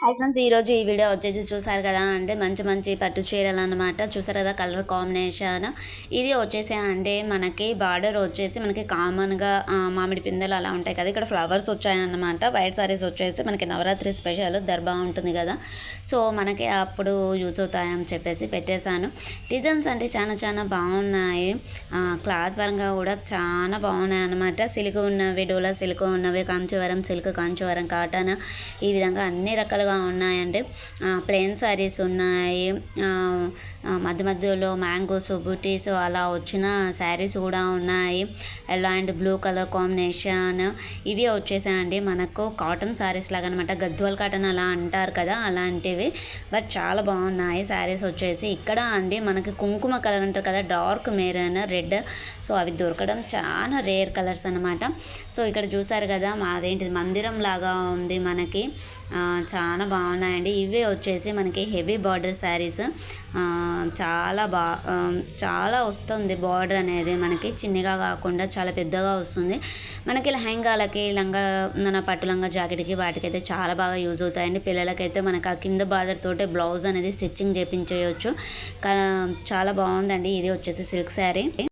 Hi friends, ఈరోజు ఈ video వచ్చేసి చూసారు కదా అంటే మంచి మంచి పట్టు చీరలు అనమాట. చూసారు కదా కలర్ కాంబినేషన్. ఇది వచ్చేసి అంటే మనకి బార్డర్ వచ్చేసి మనకి కామన్గా మామిడి పిందెలు అలా ఉంటాయి కదా, ఇక్కడ ఫ్లవర్స్ వచ్చాయన్నమాట. వైట్ సారీస్ వచ్చేసి మనకి నవరాత్రి స్పెషల్ దర్బా ఉంటుంది కదా, సో మనకి అప్పుడు యూజ్ అవుతాయని చెప్పేసి పెట్టేశాను. డిజైన్స్ అంటే చాలా చాలా బాగున్నాయి. క్లాత్ పరంగా కూడా చాలా బాగున్నాయి అన్నమాట. సిల్క్ ఉన్నవి, డోలా సిల్క్ ఉన్నవి, కాంచీవరం సిల్క్, కాంచీవరం కాటన్, ఈ విధంగా అన్ని రకాలుగా ఉన్నాయండి. ప్లెయిన్ శారీస్ ఉన్నాయి, మధ్య మధ్యలో మ్యాంగోస్, బూటీస్ అలా వచ్చిన శారీస్ కూడా ఉన్నాయి. Yellow and blue colour combination. ఇవి వచ్చేసాయండి మనకు కాటన్ శారీస్ లాగా అనమాట. గద్వాల్ కాటన్ అలా అంటారు కదా, అలాంటివి. బట్ చాలా బాగున్నాయి శారీస్ వచ్చేసి. ఇక్కడ అండి మనకి కుంకుమ కలర్ అంటారు కదా, డార్క్ మెరూన్, రెడ్, సో అవి దొరకడం చాలా రేర్ కలర్స్ అనమాట. సో ఇక్కడ చూసారు కదా మాదేంటిది మందిరం లాగా ఉంది మనకి. చాలా బాగున్నాయండి. ఇవే వచ్చేసి మనకి హెవీ బార్డర్ శారీస్. చాలా వస్తుంది బార్డర్ అనేది మనకి. చిన్నగా కాకుండా చాలా పెద్దగా వస్తుంది మనకి. లెహంగాలకి, పట్టు లంగా జాకెట్కి వాటికైతే చాలా బాగా యూజ్ అవుతాయండి. పిల్లలకైతే మనకి ఆ కింద బార్డర్ తోటే బ్లౌజ్ అనేది స్టిచ్చింగ్ చేయించేయచ్చు. చాలా బాగుందండి. ఇది వచ్చేసి సిల్క్ శారీ.